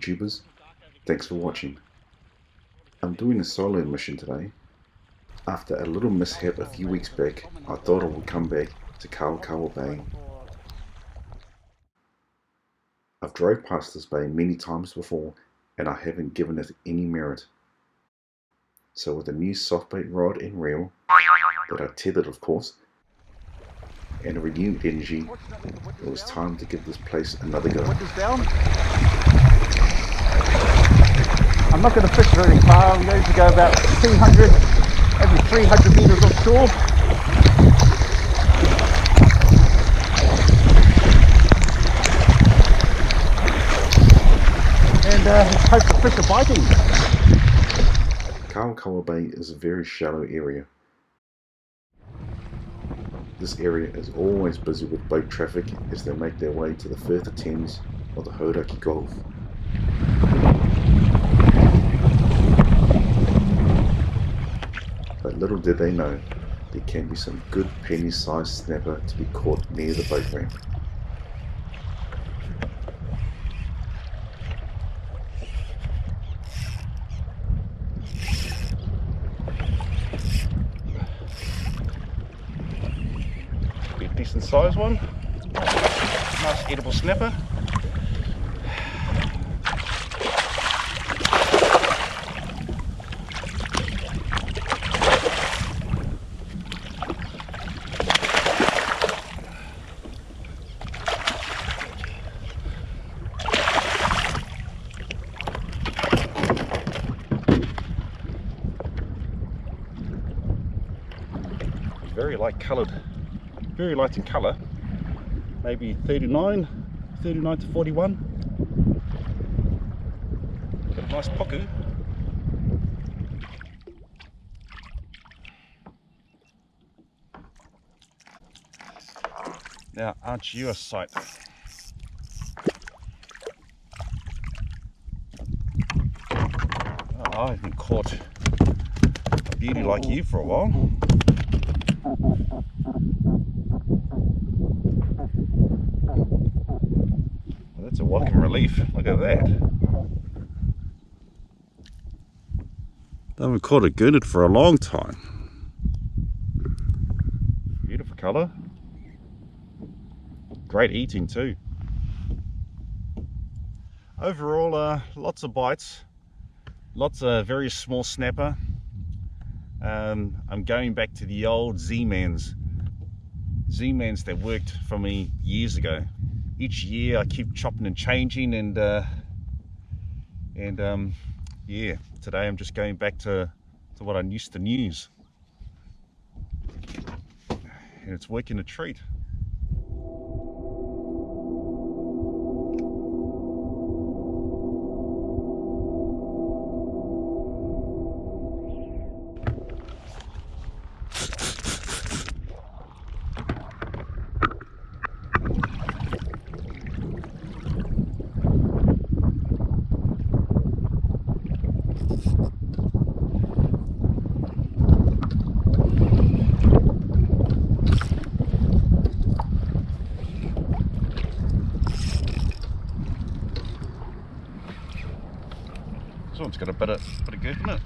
YouTubers, thanks for watching. I'm doing a solo mission today. After a little mishap a few weeks back, I thought I would come back to Kawakawa Bay. I've drove past this bay many times before and I haven't given it any merit. So with a new softbait rod and reel, that I tethered of course, and a renewed energy, it was time to give this place another go. I'm not going to fish very far. I'm going to go about 200, maybe 300 meters offshore. And hope the fish are biting. Kawakawa Bay is a very shallow area. This area is always busy with boat traffic as they make their way to the further Thames or the Hodaki Gulf. But little did they know, there can be some good penny-sized snapper to be caught near the boat ramp. Be a decent sized one. Nice edible snapper. Very light coloured, very light in colour, maybe 39 to 41. Got a nice puku. Now, aren't you a sight? Oh, I haven't caught a beauty like you for a while. Well, that's a welcome relief. Look at that. I haven't caught a girth for a long time. Beautiful colour. Great eating too. Overall, lots of bites. Lots of very small snapper. I'm going back to the old Z-mans that worked for me years ago. Each year I keep chopping and changing, and yeah, today I'm just going back to what I used to use, and it's working a treat. This one's got a bit of girth in it.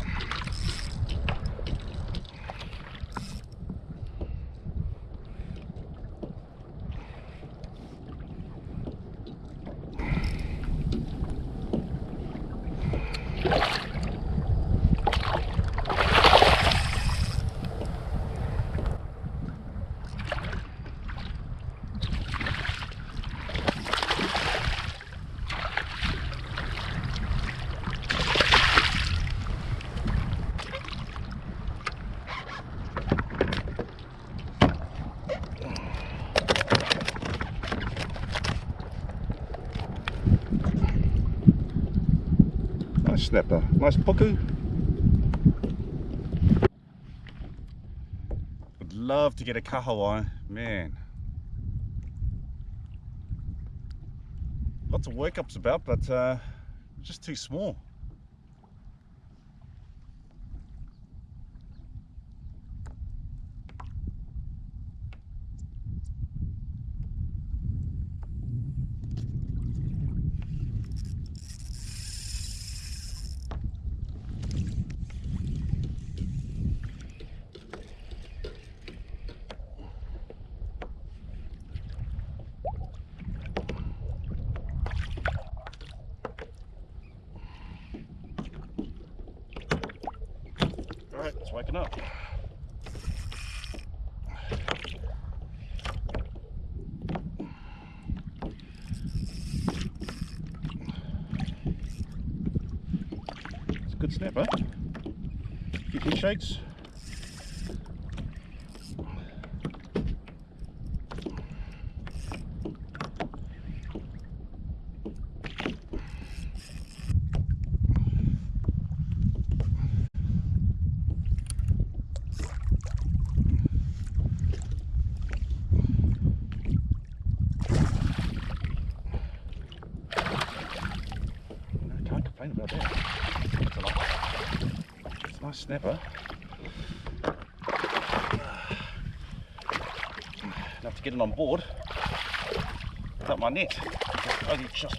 Nice snapper, nice puku. Would love to get a kahawai, man. Lots of workups about, but just too small. Alright, it's waking up. It's a good snapper. Few head shakes. About that. It's a nice snapper. Enough to get it on board without my net. Only just.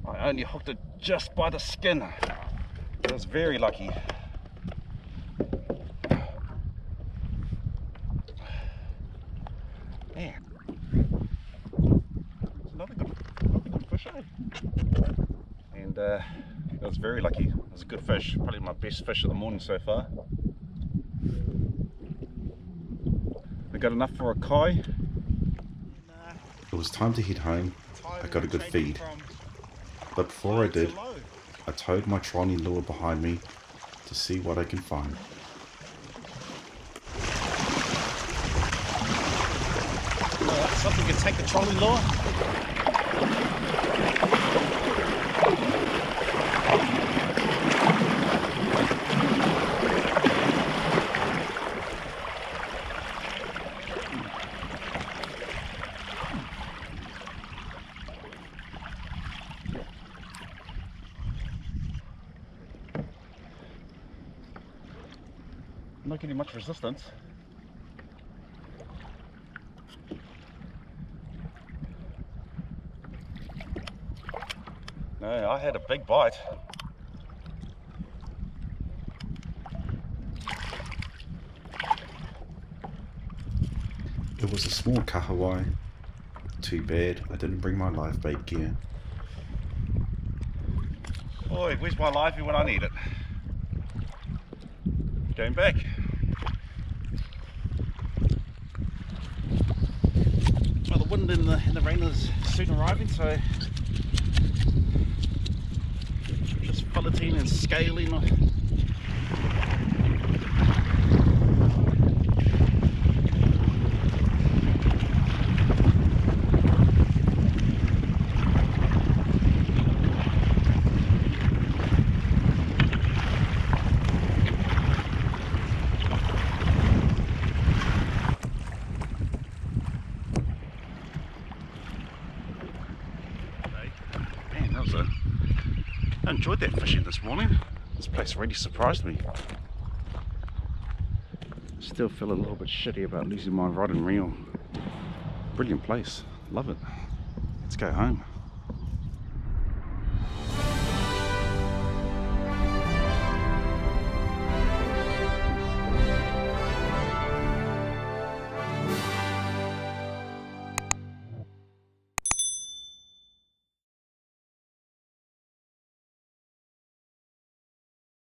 I only hooked it just by the skin. I was very lucky. Man, it's another good fish, eh? And I was very lucky. It was a good fish, probably my best fish of the morning so far. I got enough for a kai. It was time to head home. I got a good feed. But before I did, I towed my trolling lure behind me to see what I can find. Something can take the trolley lure. I'm not getting much resistance. No, I had a big bite. It was a small Kawakawa. Too bad I didn't bring my live bait gear. Boy, where's my livey when I need it? Going back. Well, the wind and the rain is soon arriving, so just filleting and scaling. I enjoyed that fishing this morning. This place really surprised me. Still feel a little bit shitty about losing my rod and reel. Brilliant place, love it. Let's go home.